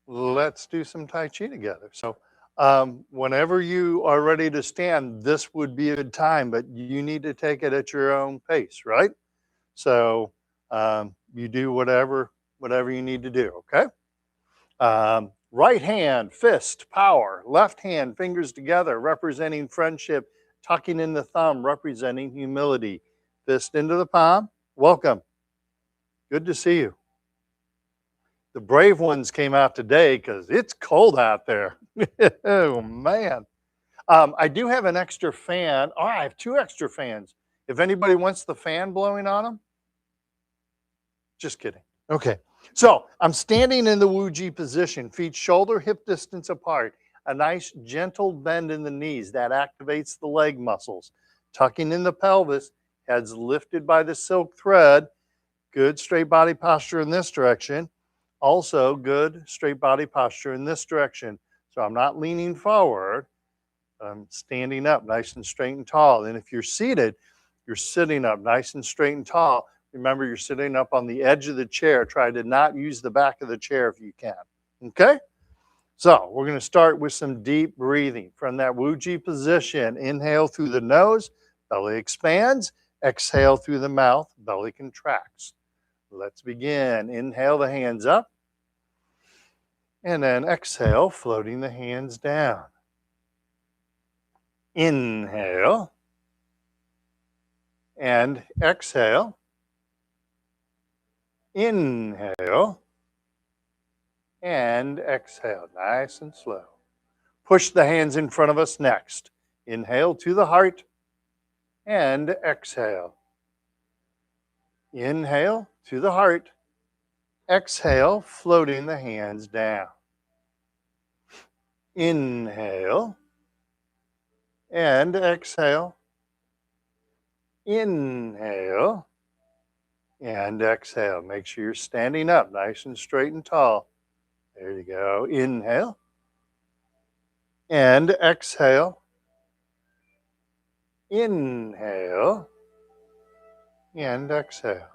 Let's do some Tai Chi together. So, whenever you are ready to stand, this would be a good time, but you need to take it at your own pace, right? So, you do whatever you need to do. Okay. Right hand, fist, power. Left hand, fingers together, representing friendship. Tucking in the thumb, representing humility. Fist into the palm. Welcome. Good to see you. The brave ones came out today because it's cold out there. Oh, man. I do have an extra fan. Oh, I have two extra fans. If anybody wants the fan blowing on them, just kidding. Okay. So I'm standing in the Wuji position, feet shoulder hip distance apart. A nice gentle bend in the knees that activates the leg muscles. Tucking in the pelvis, heads lifted by the silk thread. Good straight body posture in this direction. Also good straight body posture in this direction. So I'm not leaning forward. I'm standing up nice and straight and tall. And if you're seated, you're sitting up nice and straight and tall. Remember, you're sitting up on the edge of the chair. Try to not use the back of the chair if you can. Okay? So we're going to start with some deep breathing. From that Wuji position, inhale through the nose, belly expands. Exhale through the mouth, belly contracts. Let's begin. Inhale the hands up. And then exhale, floating the hands down. Inhale. And exhale. Inhale. And exhale, nice and slow. Push the hands in front of us next. Inhale to the heart. And exhale. Inhale to the heart. Exhale, floating the hands down. Inhale. And exhale. Inhale. And exhale. Make sure you're standing up nice and straight and tall. There you go. Inhale. And exhale. Inhale. And exhale.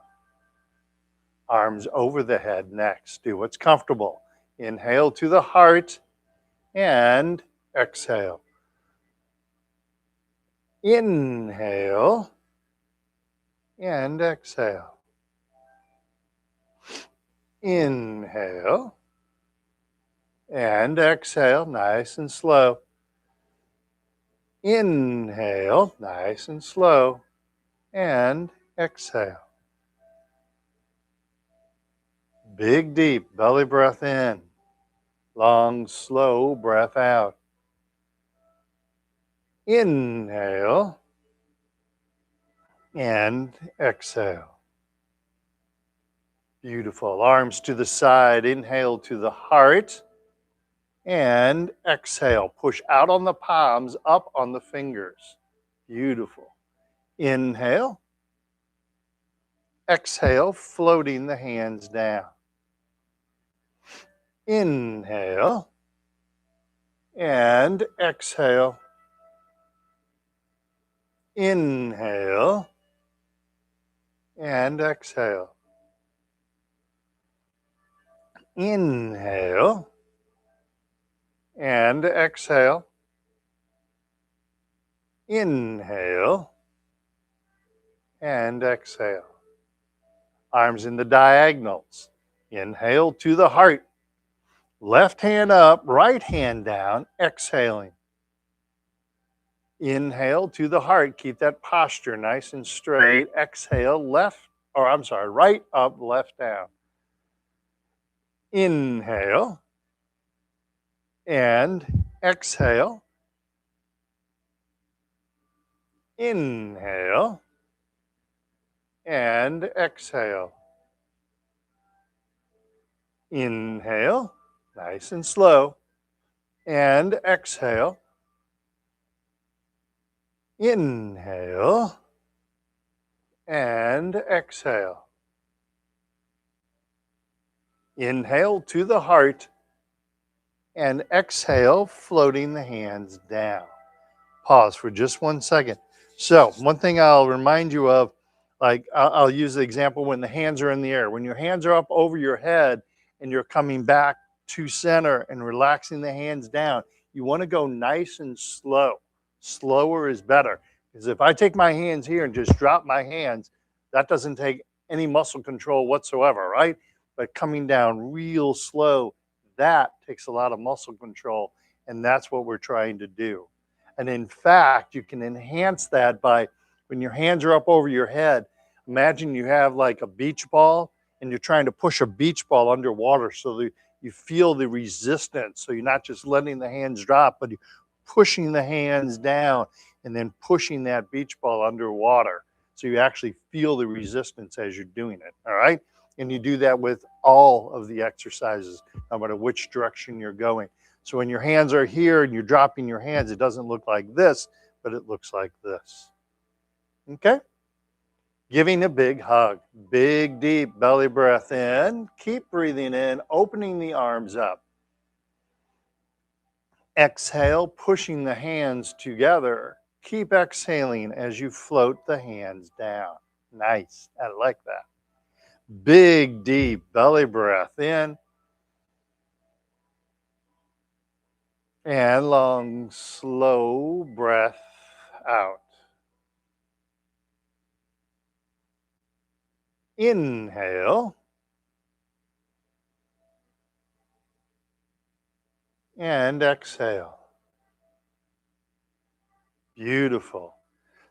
Arms over the head next. Do what's comfortable. Inhale to the heart. And exhale. Inhale. And exhale. Inhale. And exhale, nice and slow. Inhale, nice and slow. And exhale. Big, deep belly breath in. Long, slow breath out. Inhale. And exhale. Beautiful. Arms to the side. Inhale to the heart. And exhale. Push out on the palms, up on the fingers. Beautiful. Inhale. Exhale, floating the hands down. Inhale. And exhale. Inhale. And exhale. Inhale. And exhale. Inhale. And exhale. Arms in the diagonals. Inhale to the heart. Left hand up, right hand down, exhaling. Inhale to the heart. Keep that posture nice and straight. Exhale, right up, left down. Inhale. And exhale. Inhale. And exhale. Inhale, nice and slow. And exhale. Inhale. And exhale. Inhale to the heart. And exhale, floating the hands down. Pause for just 1 second. So, one thing I'll remind you of, Like I'll use the example when the hands are in the air. When your hands are up over your head and you're coming back to center and relaxing the hands down, you want to go nice and slow. Slower is better. Because if I take my hands here and just drop my hands, that doesn't take any muscle control whatsoever, right? But coming down real slow, that takes a lot of muscle control. And that's what we're trying to do. And in fact, you can enhance that by when your hands are up over your head, imagine you have like a beach ball and you're trying to push a beach ball underwater so that you feel the resistance. So you're not just letting the hands drop, but you're pushing the hands down and then pushing that beach ball underwater. So you actually feel the resistance as you're doing it. All right. And you do that with all of the exercises, no matter which direction you're going. So when your hands are here and you're dropping your hands, it doesn't look like this, but it looks like this. Okay? Giving a big hug. Big, deep belly breath in. Keep breathing in, opening the arms up. Exhale, pushing the hands together. Keep exhaling as you float the hands down. Nice. I like that. Big, deep belly breath in. And long, slow breath out. Inhale. And exhale. Beautiful.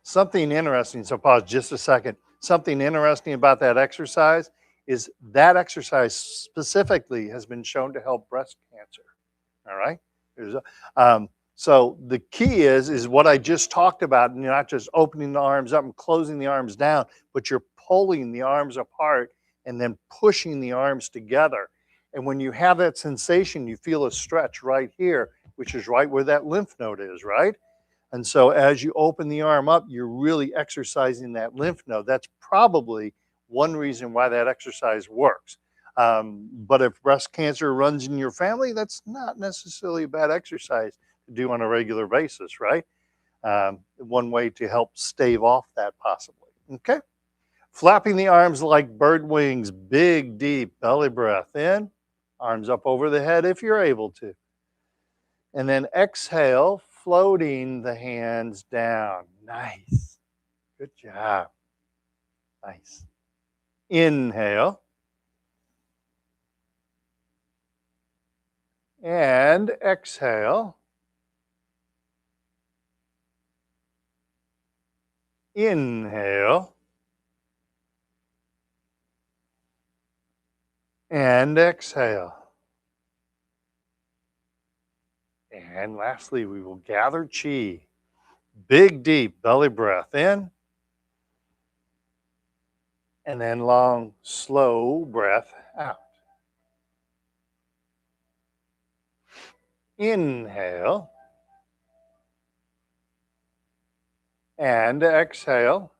Something interesting, so pause just a second. Something interesting about that exercise is that exercise specifically has been shown to help breast cancer. All right? So the key is what I just talked about, and you're not just opening the arms up and closing the arms down, but you're pulling the arms apart and then pushing the arms together. And when you have that sensation, you feel a stretch right here, which is right where that lymph node is, right? And so as you open the arm up, you're really exercising that lymph node. That's probably one reason why that exercise works. But if breast cancer runs in your family, that's not necessarily a bad exercise to do on a regular basis, right? One way to help stave off that possibly. Okay. Flapping the arms like bird wings, big, deep belly breath in, arms up over the head if you're able to. And then exhale, floating the hands down. Nice. Good job. Nice. Inhale. And exhale. Inhale. And exhale. And lastly, we will gather chi. Big, deep belly breath in. And then long, slow breath out. Inhale. And exhale.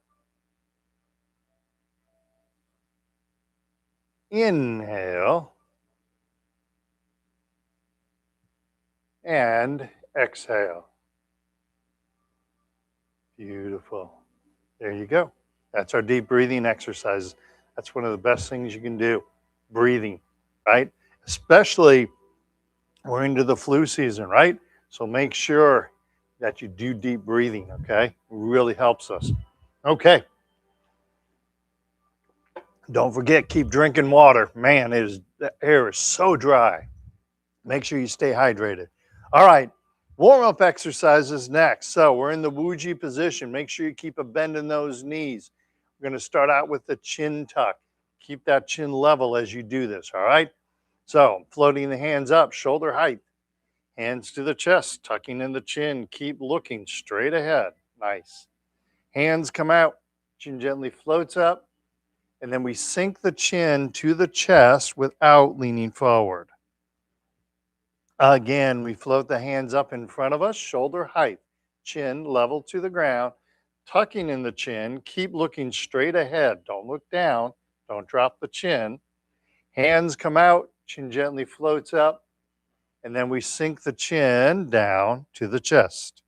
Inhale. And exhale. Beautiful. There you go. That's our deep breathing exercises. That's one of the best things you can do. Breathing, right? Especially we're into the flu season, right? So make sure that you do deep breathing, okay? It really helps us. Okay. Don't forget, keep drinking water. Man, the air is so dry. Make sure you stay hydrated. All right, warm-up exercises next. So we're in the Wuji position. Make sure you keep a bend in those knees. We're going to start out with the chin tuck. Keep that chin level as you do this, all right? So floating the hands up, shoulder height. Hands to the chest, tucking in the chin. Keep looking straight ahead. Nice. Hands come out. Chin gently floats up. And then we sink the chin to the chest without leaning forward. Again, we float the hands up in front of us, shoulder height, chin level to the ground, tucking in the chin. Keep looking straight ahead. Don't look down. Don't drop the chin. Hands come out, chin gently floats up, and then we sink the chin down to the chest.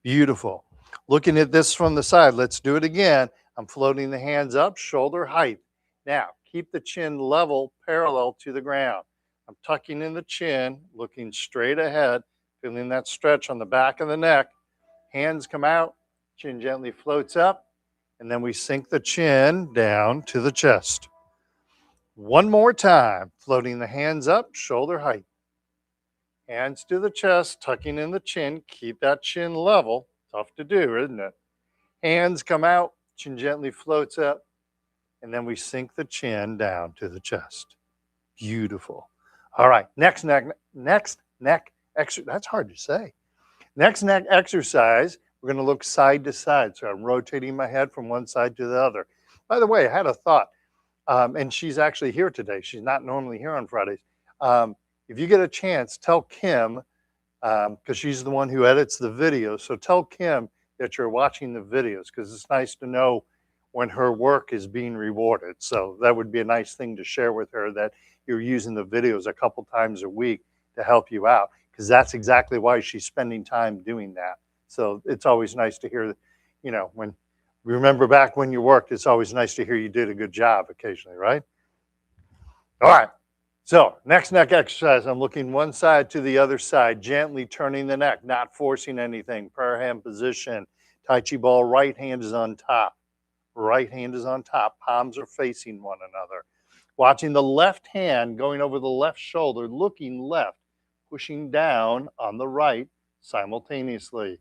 Beautiful. Looking at this from the side, let's do it again. I'm floating the hands up, shoulder height. Now, keep the chin level, parallel to the ground. I'm tucking in the chin, looking straight ahead, feeling that stretch on the back of the neck. Hands come out, chin gently floats up, and then we sink the chin down to the chest. One more time, floating the hands up, shoulder height. Hands to the chest, tucking in the chin. Keep that chin level. Tough to do, isn't it? Hands come out, chin gently floats up, and then we sink the chin down to the chest. Beautiful. All right, next neck exercise. That's hard to say. Next neck exercise, we're going to look side to side. So I'm rotating my head from one side to the other. By the way, I had a thought, and she's actually here today. She's not normally here on Fridays. If you get a chance, tell Kim, because she's the one who edits the videos. So tell Kim that you're watching the videos, because it's nice to know when her work is being rewarded. So that would be a nice thing to share with her, that you're using the videos a couple times a week to help you out, because that's exactly why she's spending time doing that. So it's always nice to hear, when we remember back when you worked, it's always nice to hear you did a good job occasionally, right? All right. So next neck exercise, I'm looking one side to the other side, gently turning the neck, not forcing anything. Prayer hand position. Tai Chi ball, right hand is on top. Right hand is on top. Palms are facing one another. Watching the left hand going over the left shoulder, looking left, pushing down on the right simultaneously.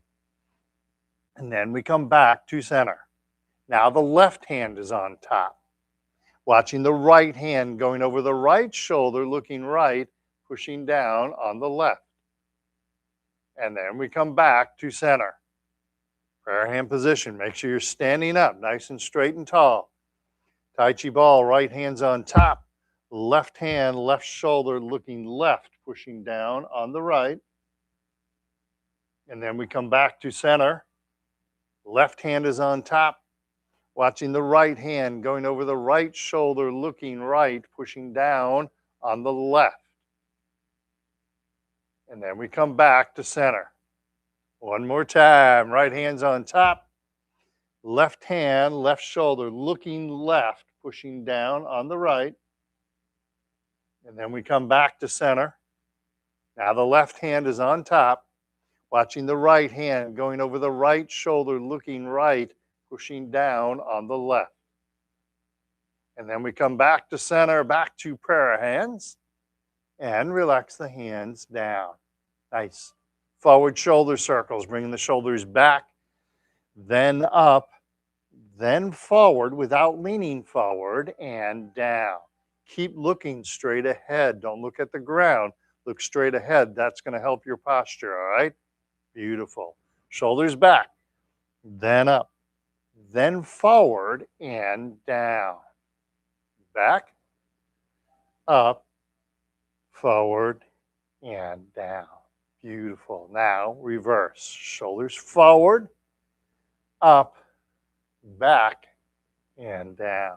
And then we come back to center. Now the left hand is on top. Watching the right hand going over the right shoulder, looking right, pushing down on the left. And then we come back to center. Prayer hand position. Make sure you're standing up, nice and straight and tall. Tai Chi ball, right hand's on top. Left hand, left shoulder, looking left, pushing down on the right. And then we come back to center. Left hand is on top. Watching the right hand going over the right shoulder, looking right, pushing down on the left. And then we come back to center. One more time. Right hand's on top. Left hand, left shoulder, looking left, pushing down on the right. And then we come back to center. Now the left hand is on top. Watching the right hand going over the right shoulder, looking right, pushing down on the left. And then we come back to center, back to prayer hands, and relax the hands down. Nice. Forward shoulder circles, bringing the shoulders back, then up, then forward without leaning forward, and down. Keep looking straight ahead. Don't look at the ground. Look straight ahead. That's going to help your posture, all right? Beautiful. Shoulders back, then up, then forward and down. Back, up, forward, and down. Beautiful. Now reverse. Shoulders forward, up, back, and down.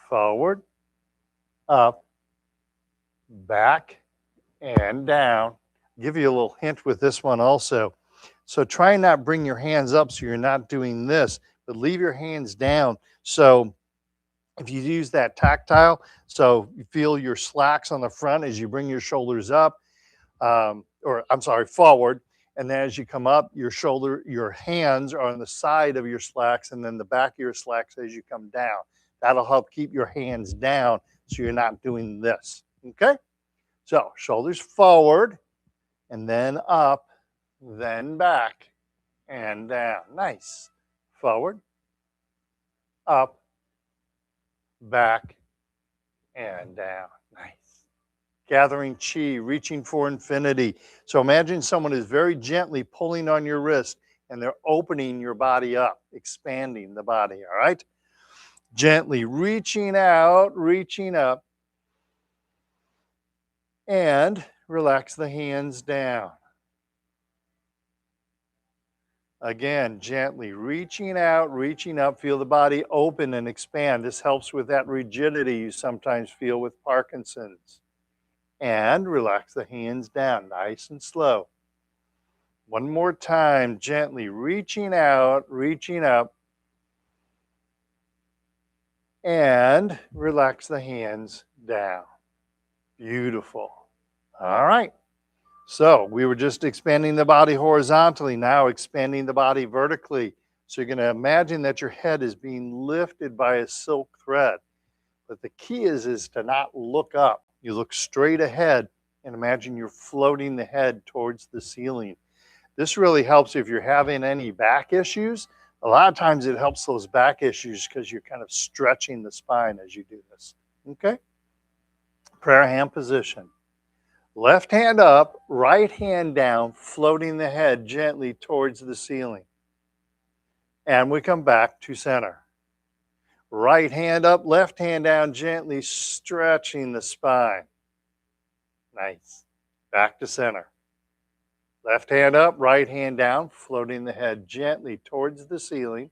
Forward, up, back, and down. I'll give you a little hint with this one also. So try and not bring your hands up so you're not doing this, but leave your hands down. So if you use that tactile, so you feel your slacks on the front as you bring your shoulders up, forward. And then as you come up, your hands are on the side of your slacks and then the back of your slacks as you come down. That'll help keep your hands down so you're not doing this, okay? So shoulders forward and then up, then back and down. Nice. Forward, up, back, and down. Nice. Gathering chi, reaching for infinity. So imagine someone is very gently pulling on your wrist and they're opening your body up, expanding the body, all right? Gently reaching out, reaching up, and relax the hands down. Again, gently reaching out, reaching up. Feel the body open and expand. This helps with that rigidity you sometimes feel with Parkinson's. And relax the hands down, nice and slow. One more time, gently reaching out, reaching up, And relax the hands down. Beautiful. All right. So we were just expanding the body horizontally, now expanding the body vertically. So you're going to imagine that your head is being lifted by a silk thread. But the key is to not look up. You look straight ahead and imagine you're floating the head towards the ceiling. This really helps if you're having any back issues. A lot of times it helps those back issues because you're kind of stretching the spine as you do this. Okay? Prayer hand position. Left hand up, right hand down, floating the head gently towards the ceiling. And we come back to center. Right hand up, left hand down, gently stretching the spine. Nice. Back to center. Left hand up, right hand down, floating the head gently towards the ceiling.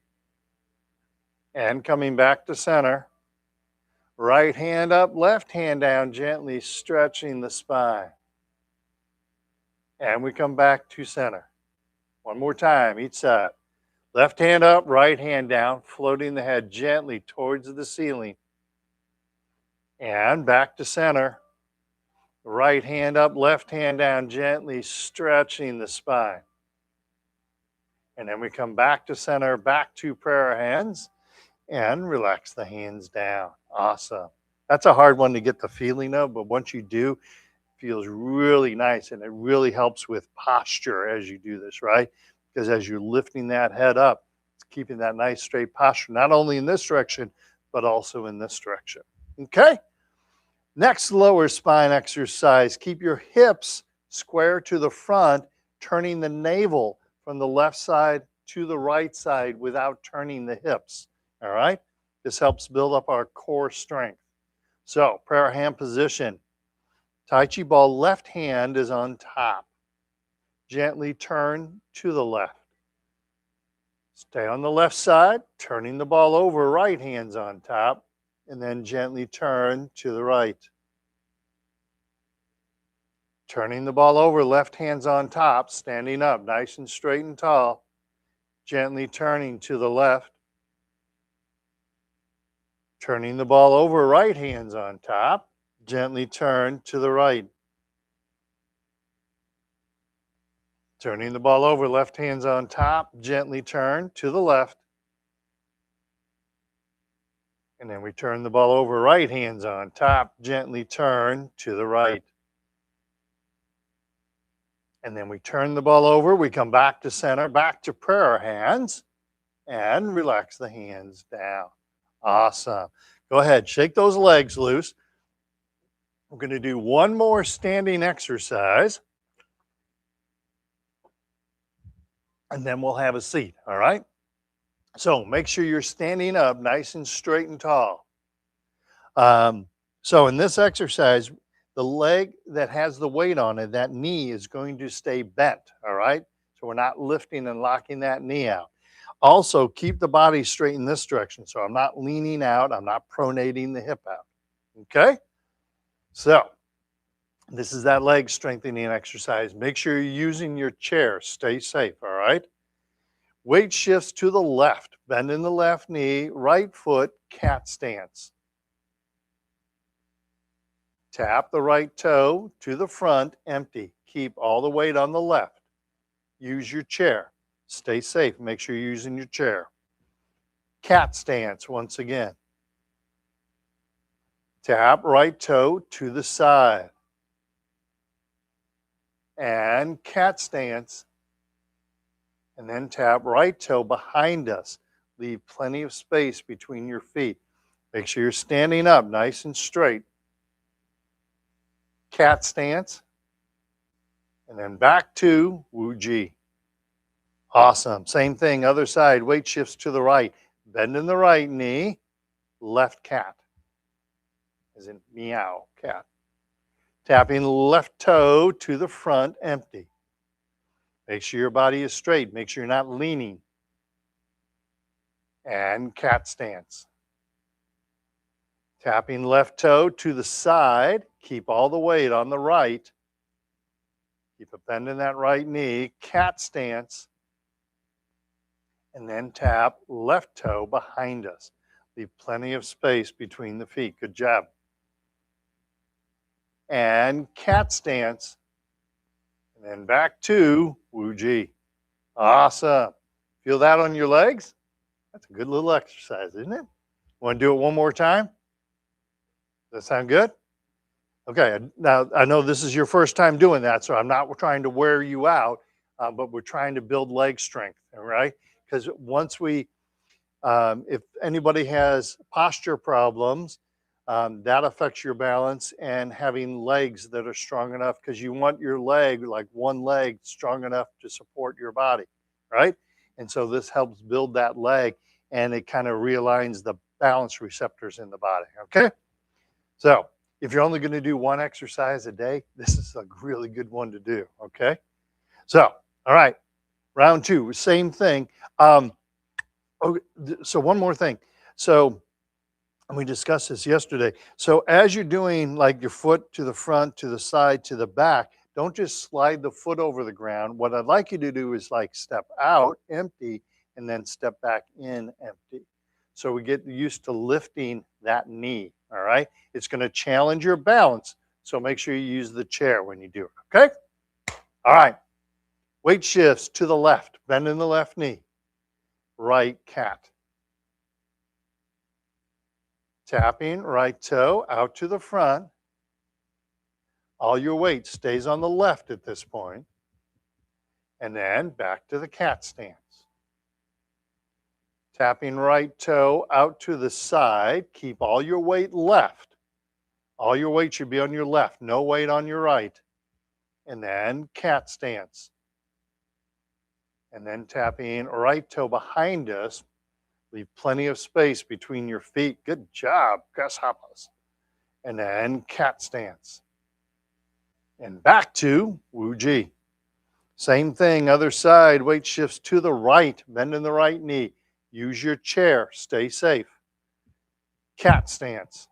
And coming back to center. Right hand up, left hand down, gently stretching the spine. And we come back to center. One more time, each side. Left hand up, right hand down, floating the head gently towards the ceiling. And back to center. Right hand up, left hand down, gently stretching the spine. And then we come back to center, back to prayer hands, and relax the hands down. Awesome. That's a hard one to get the feeling of, but once you do, it feels really nice, and it really helps with posture as you do this, right? Because as you're lifting that head up, it's keeping that nice straight posture, not only in this direction, but also in this direction. Okay? Next lower spine exercise. Keep your hips square to the front, turning the navel from the left side to the right side without turning the hips. All right? This helps build up our core strength. So, prayer hand position. Tai Chi ball, left hand is on top. Gently turn to the left. Stay on the left side, turning the ball over, right hand's on top, and then gently turn to the right. Turning the ball over, left hand's on top, standing up, nice and straight and tall. Gently turning to the left. Turning the ball over, right hand's on top. Gently turn to the right. Turning the ball over, left hand's on top. Gently turn to the left. And then we turn the ball over, right hand's on top. Gently turn to the right. And then we turn the ball over. We come back to center, back to prayer hands, and relax the hands down. Awesome. Go ahead, shake those legs loose. We're going to do one more standing exercise, and then we'll have a seat, all right? So make sure you're standing up nice and straight and tall. So in this exercise, the leg that has the weight on it, that knee is going to stay bent, all right? So we're not lifting and locking that knee out. Also, keep the body straight in this direction. So I'm not leaning out, I'm not pronating the hip out, okay? So this is that leg strengthening exercise. Make sure you're using your chair. Stay safe, all right? Weight shifts to the left. Bend in the left knee, right foot, cat stance. Tap the right toe to the front, empty. Keep all the weight on the left. Use your chair. Stay safe. Make sure you're using your chair. Cat stance once again. Tap right toe to the side. And cat stance. And then tap right toe behind us. Leave plenty of space between your feet. Make sure you're standing up nice and straight. Cat stance. And then back to Wu Ji. Awesome. Same thing, other side. Weight shifts to the right. Bend in the right knee. Left cat. As in meow, cat. Tapping left toe to the front, empty. Make sure your body is straight. Make sure you're not leaning. And cat stance. Tapping left toe to the side. Keep all the weight on the right. Keep a bend in that right knee. Cat stance. And then tap left toe behind us. Leave plenty of space between the feet. Good job. And cat stance. And then back to Wu Ji. Awesome. Feel that on your legs? That's a good little exercise, isn't it? Want to do it one more time? Does that sound good? Okay, now I know this is your first time doing that, so I'm not trying to wear you out, but we're trying to build leg strength, all right? Because once we, if anybody has posture problems, that affects your balance and having legs that are strong enough, because you want your leg, like one leg, strong enough to support your body, right? And so this helps build that leg, and it kind of realigns the balance receptors in the body, okay? So if you're only going to do one exercise a day, this is a really good one to do, okay? So, all right, round two, same thing. So one more thing. So we discussed this yesterday. So as you're doing like your foot to the front, to the side, to the back, don't just slide the foot over the ground. What I'd like you to do is like step out empty and then step back in empty. So we get used to lifting that knee, all right? It's going to challenge your balance, so make sure you use the chair when you do it, okay? All right. Weight shifts to the left, bend in the left knee. Right cat. Tapping right toe out to the front. All your weight stays on the left at this point. And then back to the cat stance. Tapping right toe out to the side. Keep all your weight left. All your weight should be on your left. No weight on your right. And then cat stance. And then tapping right toe behind us. Leave plenty of space between your feet. Good job, grasshoppers. And then cat stance. And back to Wu Ji. Same thing, other side, weight shifts to the right, bend in the right knee. Use your chair, stay safe. Cat stance.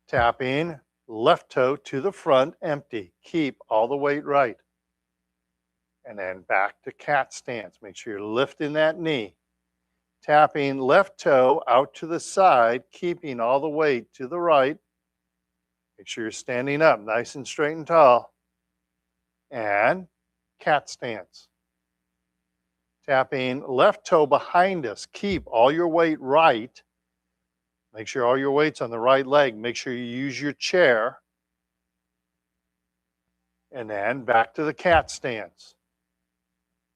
Tapping, left toe to the front, empty. Keep all the weight right. And then back to cat stance. Make sure you're lifting that knee. Tapping left toe out to the side, keeping all the weight to the right. Make sure you're standing up nice and straight and tall. And cat stance. Tapping left toe behind us. Keep all your weight right. Make sure all your weight's on the right leg. Make sure you use your chair. And then back to the cat stance.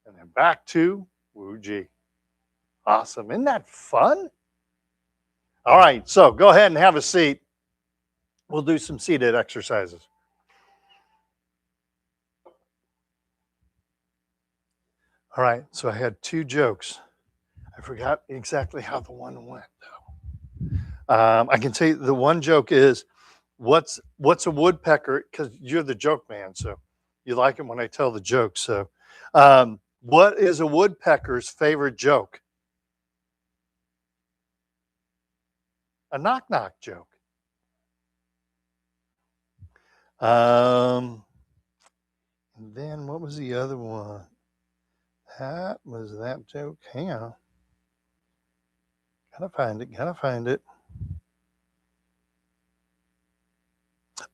And then back to Wu Ji. Awesome. Isn't that fun? All right, so go ahead and have a seat. We'll do some seated exercises. All right, so I had two jokes. I forgot exactly how the one went, though. I can tell you the one joke is, what's a woodpecker? Because you're the joke man, so you like it when I tell the joke. So, what is a woodpecker's favorite joke? A knock-knock joke. And then what was the other one? That was that joke. Hang on. Gotta find it.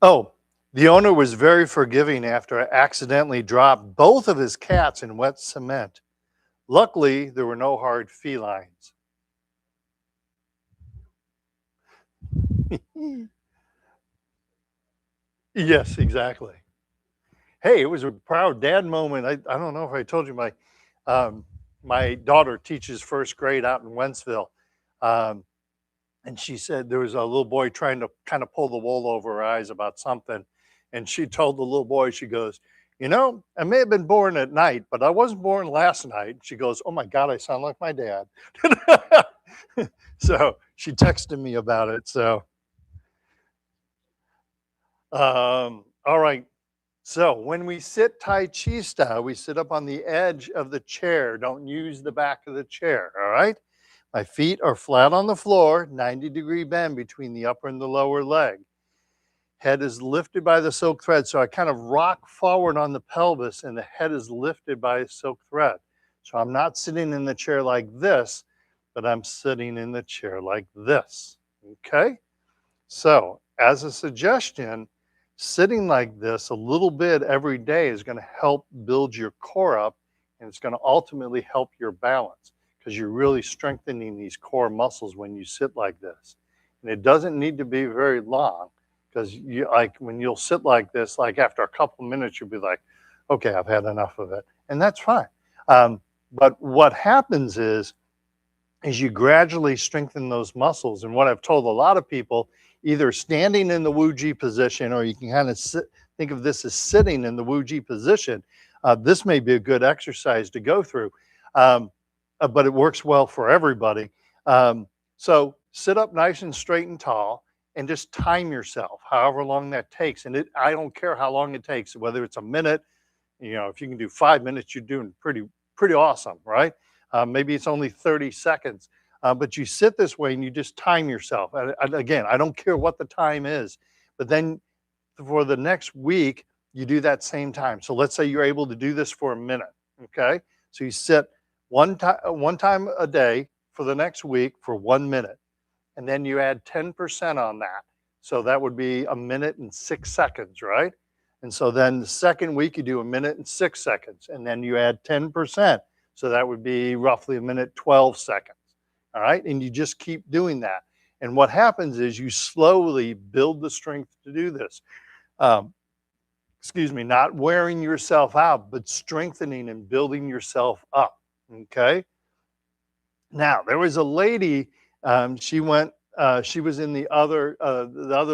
Oh, the owner was very forgiving after I accidentally dropped both of his cats in wet cement. Luckily, there were no hard felines. Yes, exactly. Hey, it was a proud dad moment. I don't know if I told you, my daughter teaches first grade out in Wentzville. And she said there was a little boy trying to kind of pull the wool over her eyes about something. And she told the little boy, she goes, I may have been born at night, but I wasn't born last night. She goes, oh my God, I sound like my dad. So she texted me about it. So, all right. So when we sit Tai Chi style, we sit up on the edge of the chair. Don't use the back of the chair, all right? My feet are flat on the floor, 90-degree bend between the upper and the lower leg. Head is lifted by the silk thread, so I kind of rock forward on the pelvis and the head is lifted by a silk thread. So I'm not sitting in the chair like this. but I'm sitting in the chair like this. Okay? So, as a suggestion, sitting like this a little bit every day is going to help build your core up, and it's going to ultimately help your balance because you're really strengthening these core muscles when you sit like this. And it doesn't need to be very long because you like when you'll sit like this, like after a couple minutes, you'll be like, okay, I've had enough of it. And that's fine. But what happens is you gradually strengthen those muscles. And what I've told a lot of people, either standing in the Wu-Ji position, or you can kind of think of this as sitting in the Wu-Ji position. This may be a good exercise to go through, but it works well for everybody. So sit up nice and straight and tall and just time yourself, however long that takes. And I don't care how long it takes, whether it's a minute, if you can do 5 minutes, you're doing pretty awesome, right? Maybe it's only 30 seconds, but you sit this way and you just time yourself. And again, I don't care what the time is, but then for the next week, you do that same time. So let's say you're able to do this for a minute, okay? So you sit one time a day for the next week for 1 minute, and then you add 10% on that. So that would be a minute and 6 seconds, right? And so then the second week you do a minute and 6 seconds, and then you add 10%. So that would be roughly a minute, 12 seconds. All right. And you just keep doing that. And what happens is you slowly build the strength to do this. Not wearing yourself out, but strengthening and building yourself up. Okay. Now, there was a lady, she was in the other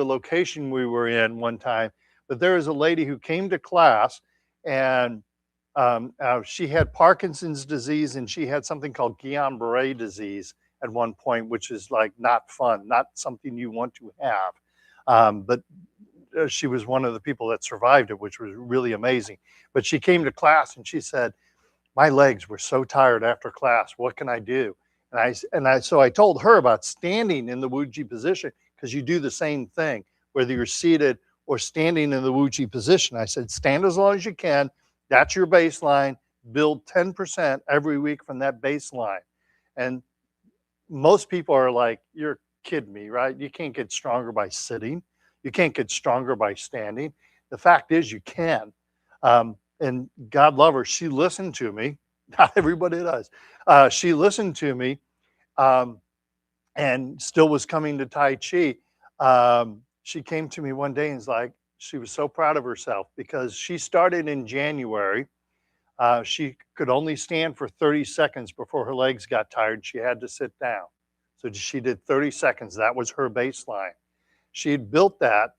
location we were in one time, but there was a lady who came to class, and she had Parkinson's disease, and she had something called Guillain-Barré disease at one point, which is like not fun, not something you want to have. But she was one of the people that survived it, which was really amazing. But she came to class and she said, my legs were so tired after class. What can I do? So I told her about standing in the Wu-Ji position, because you do the same thing, whether you're seated or standing in the Wu-Ji position. I said, stand as long as you can. That's your baseline. Build 10% every week from that baseline. And most people are like, you're kidding me, right? You can't get stronger by sitting. You can't get stronger by standing. The fact is you can. And God love her, she listened to me. Not everybody does. She listened to me, and still was coming to Tai Chi. She came to me one day and was like, she was so proud of herself because she started in January. She could only stand for 30 seconds before her legs got tired. She had to sit down. So she did 30 seconds. That was her baseline. She had built that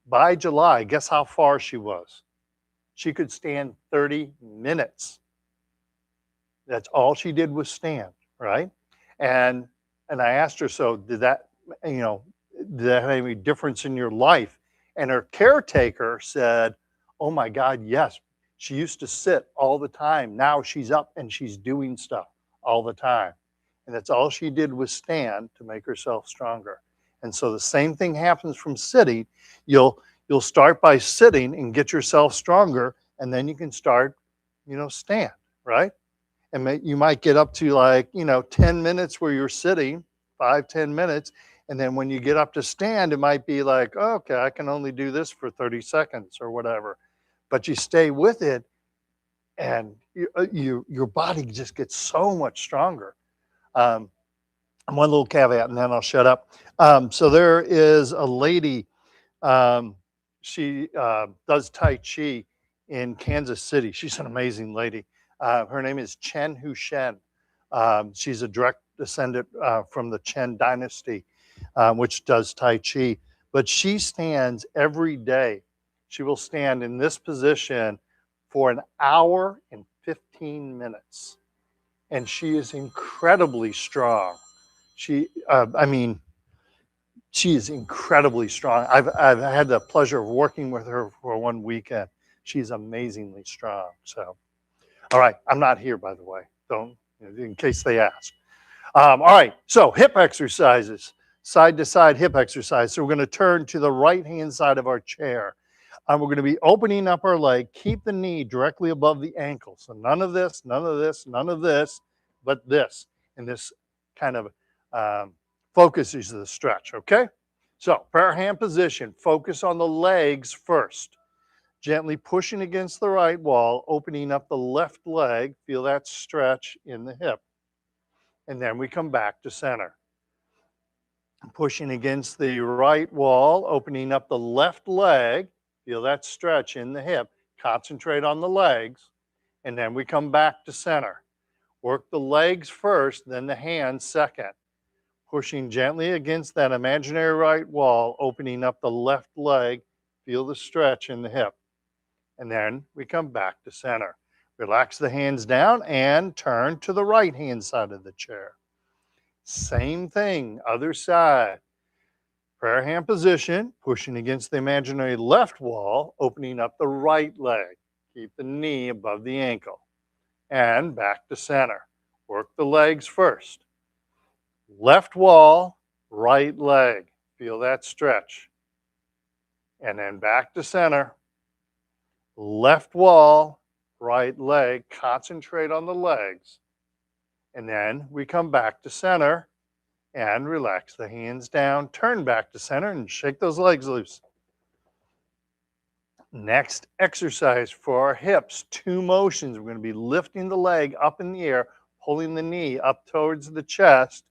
by July. Guess how far she was? She could stand 30 minutes. That's all she did was stand, right? And I asked her, so did that have any difference in your life? And her caretaker said, oh my God, yes. She used to sit all the time. Now she's up and she's doing stuff all the time. And that's all she did was stand to make herself stronger. And so the same thing happens from sitting. You'll start by sitting and get yourself stronger, and then you can start, stand, right? And you might get up to 10 minutes where you're sitting, 5-10 minutes. And then when you get up to stand, it might be like, oh, okay, I can only do this for 30 seconds or whatever. But you stay with it, and your body just gets so much stronger. One little caveat, and then I'll shut up. So there is a lady, she does Tai Chi in Kansas City. She's an amazing lady. Her name is Chen Hu Shen. She's a direct descendant from the Chen dynasty, which does Tai Chi. But she stands every day. She will stand in this position for an hour and 15 minutes. And she is incredibly strong. She is incredibly strong. I've had the pleasure of working with her for one weekend. She's amazingly strong. So, all right, I'm not here, by the way. Don't, in case they ask. All right, so hip exercises, side to side hip exercise. So we're going to turn to the right hand side of our chair. We're going to be opening up our leg. Keep the knee directly above the ankle. So none of this, none of this, none of this, but this. And this kind of focuses the stretch, okay? So prayer hand position, focus on the legs first. Gently pushing against the right wall, opening up the left leg, feel that stretch in the hip. And then we come back to center. Pushing against the right wall, opening up the left leg, feel that stretch in the hip. Concentrate on the legs, and then we come back to center. Work the legs first, then the hands second. Pushing gently against that imaginary right wall, opening up the left leg, feel the stretch in the hip. And then we come back to center. Relax the hands down and turn to the right hand side of the chair. Same thing, other side. Prayer hand position, pushing against the imaginary left wall, opening up the right leg. Keep the knee above the ankle. And back to center. Work the legs first. Left wall, right leg. Feel that stretch. And then back to center. Left wall, right leg. Concentrate on the legs. And then we come back to center and relax the hands down. Turn back to center and shake those legs loose. Next exercise for our hips, 2 motions. We're going to be lifting the leg up in the air, pulling the knee up towards the chest.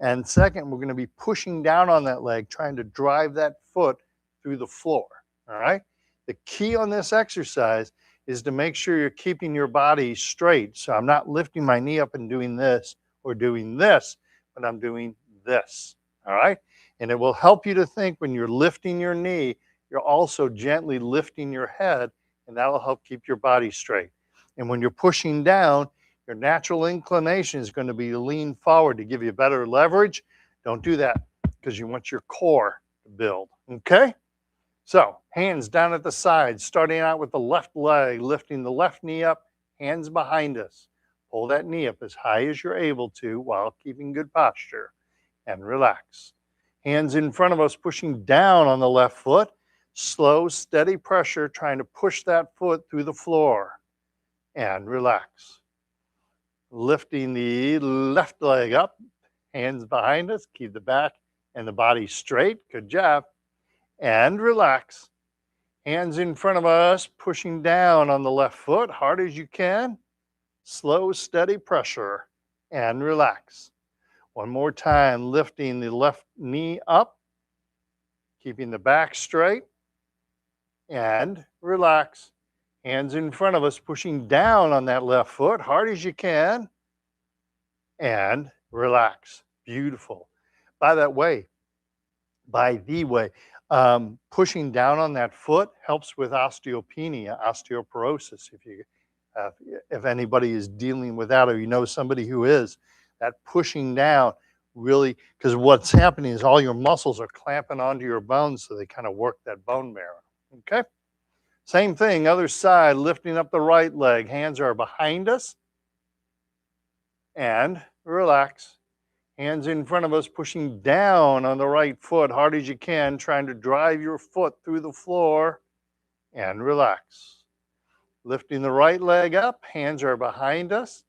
And second, we're going to be pushing down on that leg, trying to drive that foot through the floor. All right. The key on this exercise is to make sure you're keeping your body straight. So I'm not lifting my knee up and doing this or doing this, but I'm doing this. All right. And it will help you to think when you're lifting your knee, you're also gently lifting your head, and that'll help keep your body straight. And when you're pushing down, your natural inclination is going to be to lean forward to give you better leverage. Don't do that because you want your core to build. Okay? So, hands down at the sides, starting out with the left leg, lifting the left knee up, hands behind us. Pull that knee up as high as you're able to while keeping good posture, and relax. Hands in front of us, pushing down on the left foot. Slow, steady pressure, trying to push that foot through the floor, and relax. Lifting the left leg up, hands behind us, keep the back and the body straight. Good job. And relax. Hands in front of us, pushing down on the left foot, hard as you can. Slow, steady pressure, and relax. One more time, lifting the left knee up, keeping the back straight, and relax. Hands in front of us, pushing down on that left foot, hard as you can, and relax. Beautiful. By the way, pushing down on that foot helps with osteopenia, osteoporosis. If anybody is dealing with that, or you know somebody who is, that pushing down really, because what's happening is all your muscles are clamping onto your bones, so they kind of work that bone marrow. Okay? Same thing, other side, lifting up the right leg. Hands are behind us. And relax. Hands in front of us, pushing down on the right foot, hard as you can, trying to drive your foot through the floor, and relax. Lifting the right leg up, hands are behind us,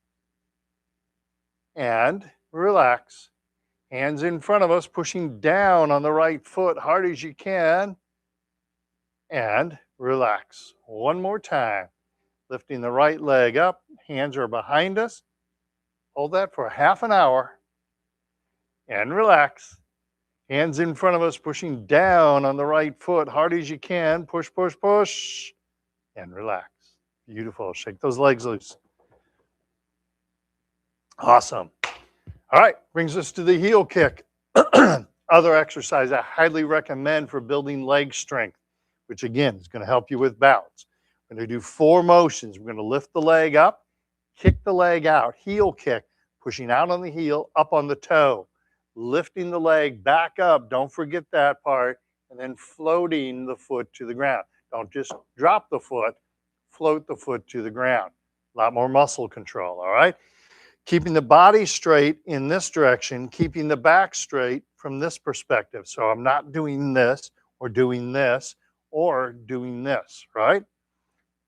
and relax. Hands in front of us, pushing down on the right foot, hard as you can, and relax. One more time. Lifting the right leg up, hands are behind us. Hold that for half an hour. And relax. Hands in front of us, pushing down on the right foot, hard as you can. Push, push, push, and relax. Beautiful. Shake those legs loose. Awesome. All right, brings us to the heel kick. Other exercise I highly recommend for building leg strength, which again is going to help you with balance. We're going to do 4 motions. We're going to lift the leg up, kick the leg out, heel kick, pushing out on the heel, up on the toe. Lifting the leg back up, don't forget that part, and then floating the foot to the ground. Don't just drop the foot, float the foot to the ground. A lot more muscle control, all right? Keeping the body straight in this direction, keeping the back straight from this perspective. So I'm not doing this or doing this or doing this, right?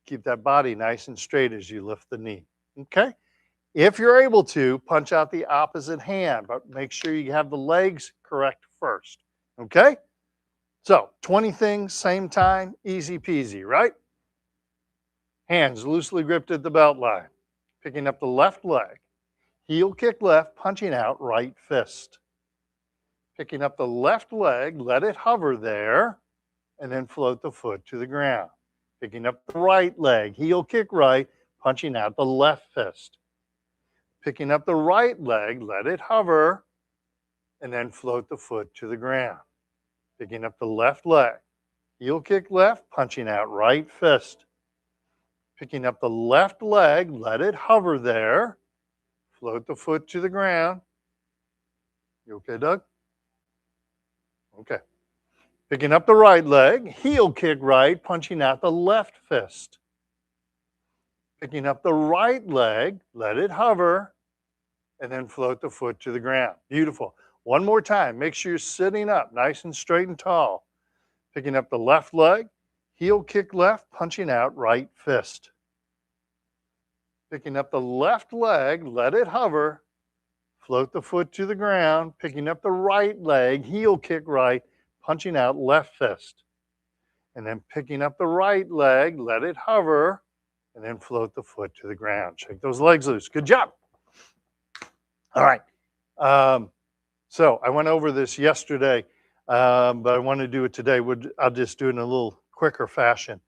Keep that body nice and straight as you lift the knee, okay? If you're able to, punch out the opposite hand, but make sure you have the legs correct first. Okay? So 20 things, same time, easy peasy, right? Hands loosely gripped at the belt line. Picking up the left leg. Heel kick left, punching out right fist. Picking up the left leg, let it hover there, and then float the foot to the ground. Picking up the right leg, heel kick right, punching out the left fist. Picking up the right leg, let it hover, and then float the foot to the ground. Picking up the left leg, heel kick left, punching out right fist. Picking up the left leg, let it hover there, float the foot to the ground. You okay, Doug? Okay. Picking up the right leg, heel kick right, punching out the left fist. Picking up the right leg, let it hover, and then float the foot to the ground. Beautiful. One more time. Make sure you're sitting up nice and straight and tall. Picking up the left leg, heel kick left, punching out right fist. Picking up the left leg, let it hover, float the foot to the ground. Picking up the right leg, heel kick right, punching out left fist. And then picking up the right leg, let it hover, and then float the foot to the ground. Shake those legs loose. Good job. All right. So I went over this yesterday, but I want to do it today. I'll just do it in a little quicker fashion.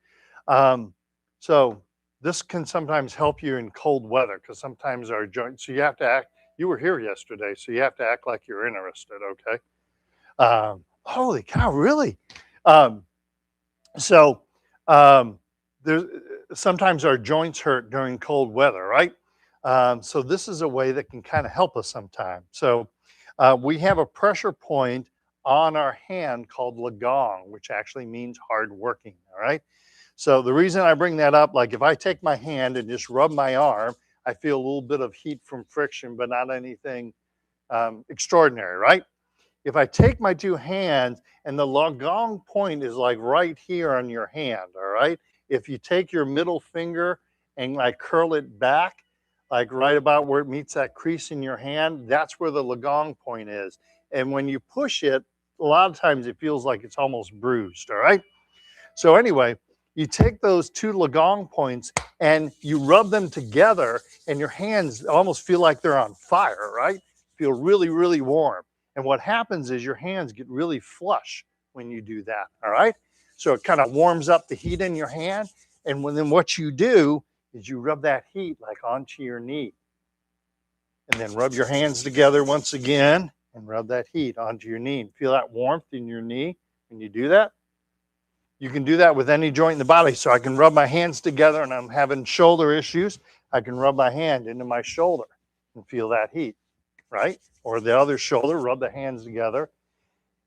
So this can sometimes help you in cold weather because sometimes our joints, so you have to act, you were here yesterday, so you have to act like you're interested, okay? Holy cow, really? So there's, sometimes our joints hurt during cold weather, right? So this is a way that can kind of help us sometimes. So we have a pressure point on our hand called lagong, which actually means hard working, all right? So the reason I bring that up, like if I take my hand and just rub my arm, I feel a little bit of heat from friction, but not anything extraordinary, right? If I take my two hands and the lagong point is like right here on your hand, all right? If you take your middle finger and like curl it back, like right about where it meets that crease in your hand, that's where the lagong point is. And when you push it, a lot of times it feels like it's almost bruised, all right? So anyway, you take those two lagong points and you rub them together and your hands almost feel like they're on fire, right? Feel really, really warm. And what happens is your hands get really flush when you do that, all right? So it kind of warms up the heat in your hand. And then what you do is you rub that heat like onto your knee. And then rub your hands together once again and rub that heat onto your knee. Feel that warmth in your knee when you do that? You can do that with any joint in the body. So I can rub my hands together and I'm having shoulder issues. I can rub my hand into my shoulder and feel that heat, right? Or the other shoulder, rub the hands together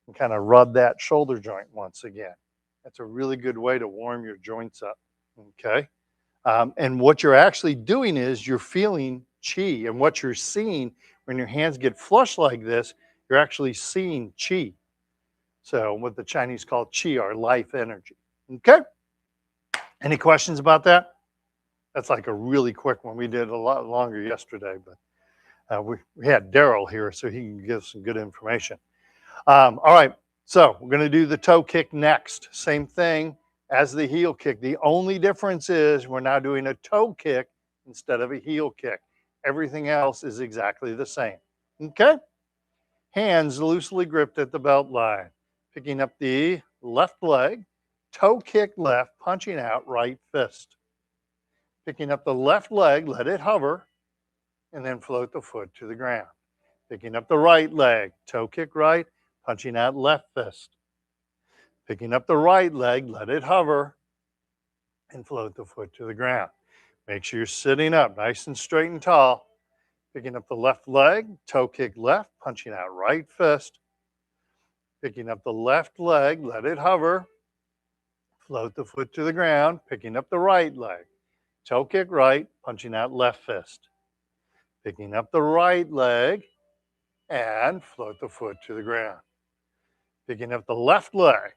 and kind of rub that shoulder joint once again. That's a really good way to warm your joints up, okay? And what you're actually doing is you're feeling chi. And what you're seeing when your hands get flush like this, you're actually seeing chi. So what the Chinese call qi, or life energy. Okay? Any questions about that? That's like a really quick one. We did a lot longer yesterday, but we had Daryl here, so he can give some good information. All right, so we're going to do the toe kick next. Same thing as the heel kick. The only difference is we're now doing a toe kick instead of a heel kick. Everything else is exactly the same. Okay? Hands loosely gripped at the belt line. Picking up the left leg, toe kick left, punching out right fist. Picking up the left leg, let it hover, and then float the foot to the ground. Picking up the right leg, toe kick right, punching out left fist. Picking up the right leg, let it hover, and float the foot to the ground. Make sure you're sitting up nice and straight and tall. Picking up the left leg, toe kick left, punching out right fist. Picking up the left leg, let it hover, float the foot to the ground. Picking up the right leg, toe kick right, punching out left fist. Picking up the right leg and float the foot to the ground. Picking up the left leg,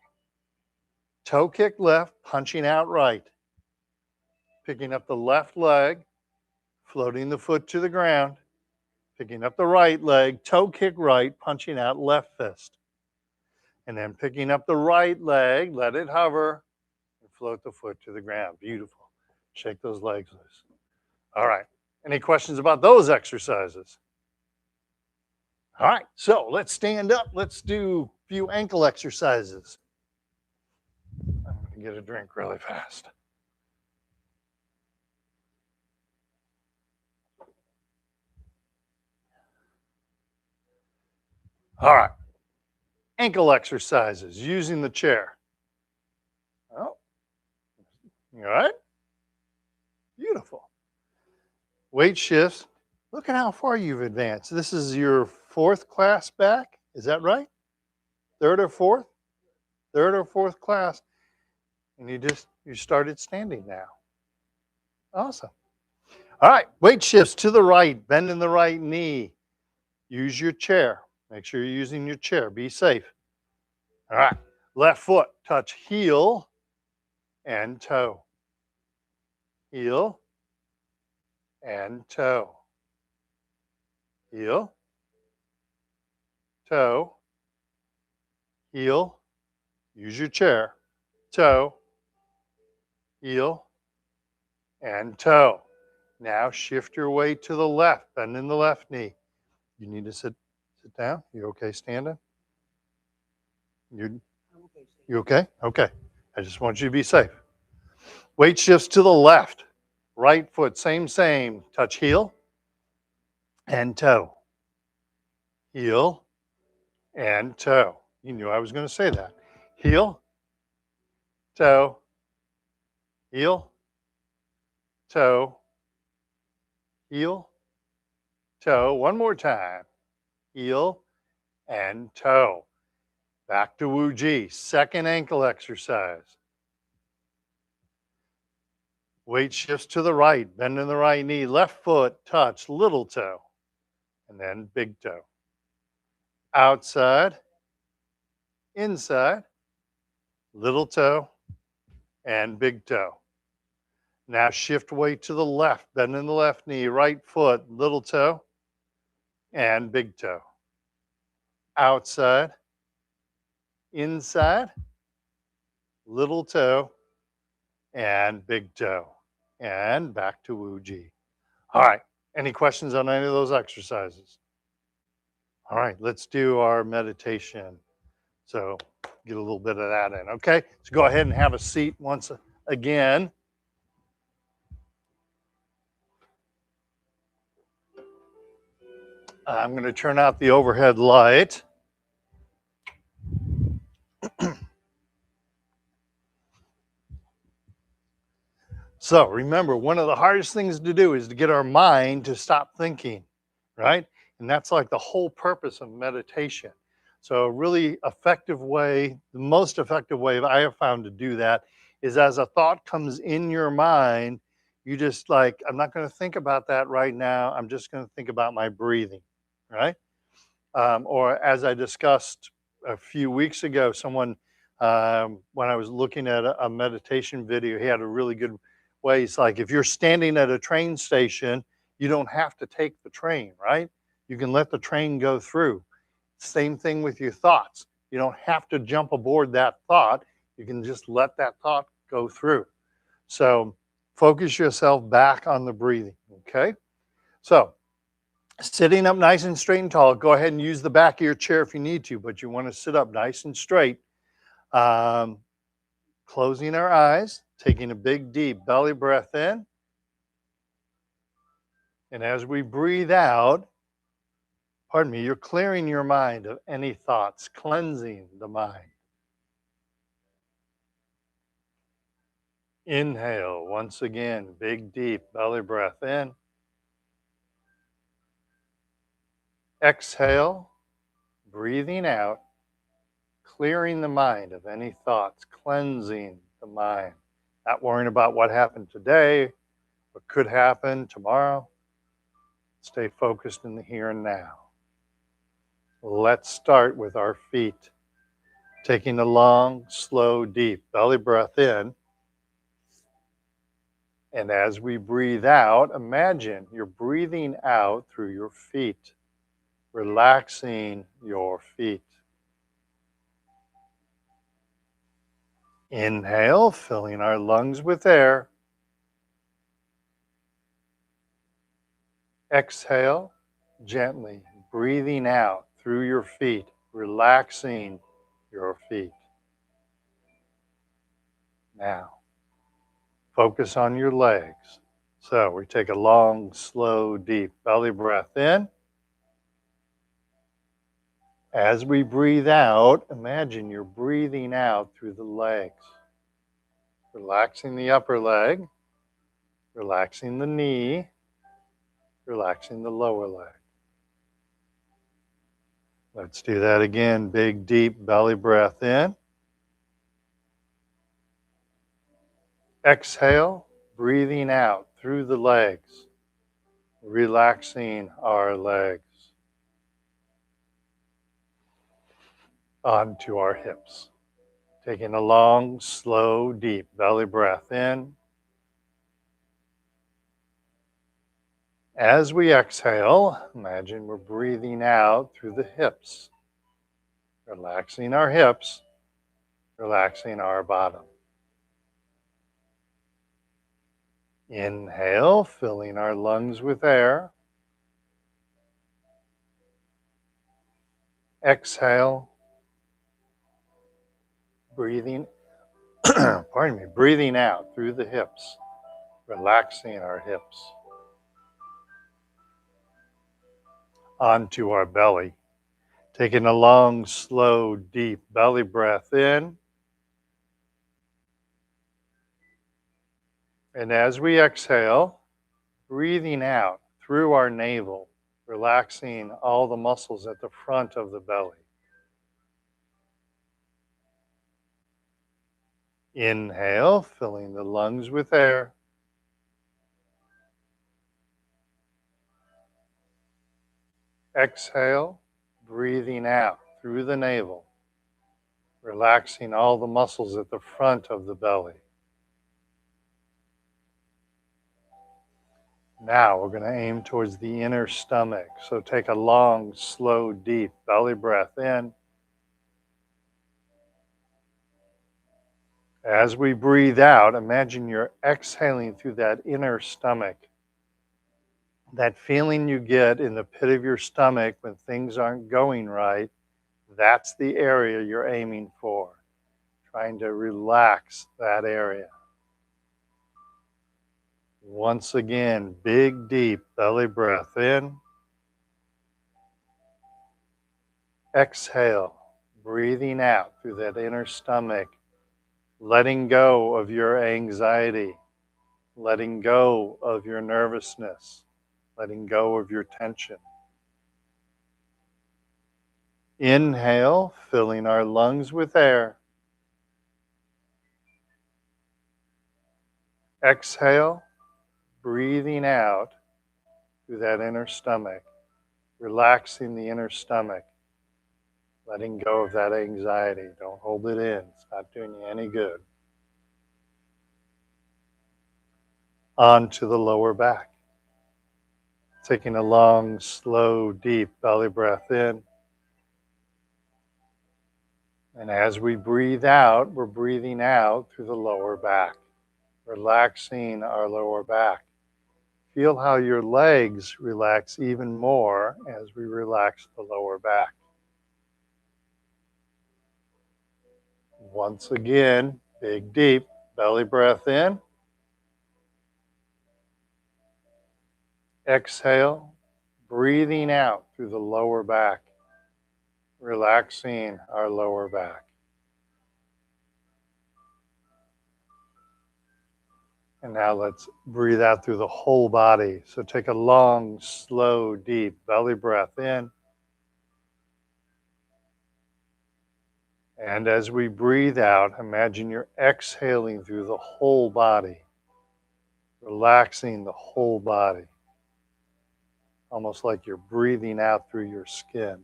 toe kick left, punching out right. Picking up the left leg, floating the foot to the ground, picking up the right leg, toe kick right, punching out left fist. And then picking up the right leg, let it hover, and float the foot to the ground. Beautiful. Shake those legs loose. All right. Any questions about those exercises? All right. So let's stand up. Let's do a few ankle exercises. I'm going to get a drink really fast. All right. Ankle exercises using the chair. Oh, you all right? Beautiful. Weight shifts. Look at how far you've advanced. This is your fourth class back. Is that right? Third or fourth? Third or fourth class. And you started standing now. Awesome. All right. Weight shifts to the right. Bend in the right knee. Use your chair. Make sure you're using your chair. Be safe. All right. Left foot. Touch heel and toe. Heel and toe. Heel, toe, heel, use your chair, toe, heel, and toe. Now shift your weight to the left, bend in the left knee. You need to sit down. You okay standing? You okay? Okay. I just want you to be safe. Weight shifts to the left. Right foot, same. Touch heel and toe. Heel and toe. You knew I was going to say that. Heel, toe, heel, toe, heel, toe. One more time. Heel and toe. Back to Wu Ji. Second ankle exercise. Weight shifts to the right. Bend in the right knee. Left foot, touch little toe. And then big toe. Outside, inside, little toe, and big toe. Now shift weight to the left. Bend in the left knee. Right foot, little toe, and big toe. Outside, inside, little toe, and big toe. And back to Wu Ji. All right. Any questions on any of those exercises? All right, let's do our meditation. So get a little bit of that in. Okay, so go ahead and have a seat once again. I'm going to turn out the overhead light. So remember, one of the hardest things to do is to get our mind to stop thinking, right? And that's like the whole purpose of meditation. So a really effective way, the most effective way I have found to do that is as a thought comes in your mind, you just like, I'm not going to think about that right now. I'm just going to think about my breathing, right? Or as I discussed a few weeks ago, someone, when I was looking at a meditation video, he had a really good way. It's like if you're standing at a train station, you don't have to take the train, right? You can let the train go through. Same thing with your thoughts. You don't have to jump aboard that thought. You can just let that thought go through. So focus yourself back on the breathing, okay? So sitting up nice and straight and tall. Go ahead and use the back of your chair if you need to, but you want to sit up nice and straight. Closing our eyes, taking a big deep belly breath in. And as we breathe out, pardon me, you're clearing your mind of any thoughts, cleansing the mind. Inhale, once again, big deep belly breath in. Exhale, breathing out, clearing the mind of any thoughts, cleansing the mind. Not worrying about what happened today, what could happen tomorrow. Stay focused in the here and now. Let's start with our feet. Taking a long, slow, deep belly breath in. And as we breathe out, imagine you're breathing out through your feet, relaxing your feet. Inhale, filling our lungs with air. Exhale, gently breathing out through your feet, relaxing your feet. Now, focus on your legs. So we take a long, slow, deep belly breath in. As we breathe out, imagine you're breathing out through the legs, relaxing the upper leg, relaxing the knee, relaxing the lower leg. Let's do that again. Big, deep belly breath in. Exhale, breathing out through the legs, relaxing our legs onto our hips. Taking a long, slow, deep belly breath in. As we exhale, imagine we're breathing out through the hips, relaxing our hips, relaxing our bottom. Inhale, filling our lungs with air. Exhale, breathing, breathing out through the hips, relaxing our hips. Onto our belly. Taking a long, slow, deep belly breath in. And as we exhale, breathing out through our navel, relaxing all the muscles at the front of the belly. Inhale, filling the lungs with air. Exhale, breathing out through the navel, relaxing all the muscles at the front of the belly. Now we're going to aim towards the inner stomach. So take a long, slow, deep belly breath in. As we breathe out, imagine you're exhaling through that inner stomach. That feeling you get in the pit of your stomach when things aren't going right, that's the area you're aiming for. Trying to relax that area. Once again, big, deep belly breath in. Exhale, breathing out through that inner stomach, letting go of your anxiety, letting go of your nervousness, letting go of your tension. Inhale, filling our lungs with air. Exhale, breathing out through that inner stomach, relaxing the inner stomach, letting go of that anxiety. Don't hold it in. It's not doing you any good. On to the lower back. Taking a long, slow, deep belly breath in. And as we breathe out, we're breathing out through the lower back, relaxing our lower back. Feel how your legs relax even more as we relax the lower back. Once again, big, deep belly breath in. Exhale, breathing out through the lower back, relaxing our lower back. And now let's breathe out through the whole body. So take a long, slow, deep belly breath in. And as we breathe out, imagine you're exhaling through the whole body, relaxing the whole body, almost like you're breathing out through your skin.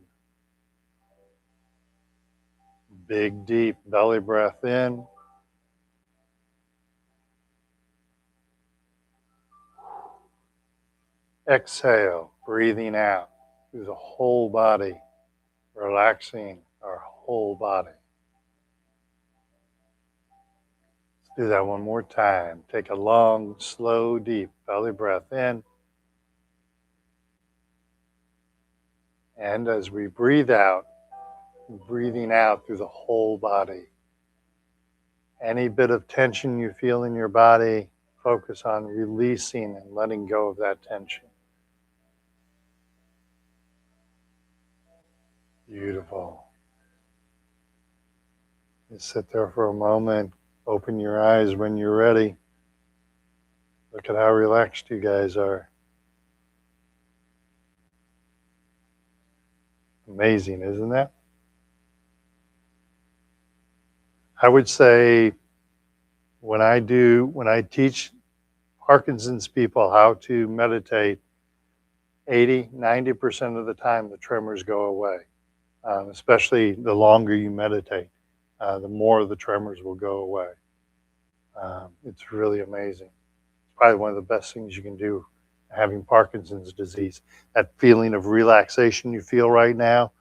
Big, deep, belly breath in. Exhale, breathing out through the whole body, relaxing our whole body. Let's do that one more time. Take a long, slow, deep belly breath in. And as we breathe out, breathing out through the whole body. Any bit of tension you feel in your body, focus on releasing and letting go of that tension. Beautiful. Just sit there for a moment. Open your eyes when you're ready. Look at how relaxed you guys are. Amazing, isn't that? I would say when I teach Parkinson's people how to meditate, 80–90% of the time the tremors go away. Especially the longer you meditate, the more the tremors will go away. It's really amazing. It's probably one of the best things you can do having Parkinson's disease. That feeling of relaxation you feel right now,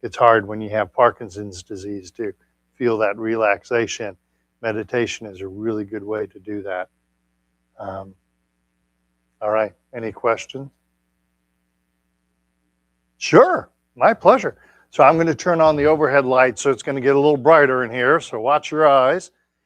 it's hard when you have Parkinson's disease to feel that relaxation. Meditation is a really good way to do that. All right, any questions? Sure, my pleasure. So I'm going to turn on the overhead light so it's going to get a little brighter in here, so watch your eyes.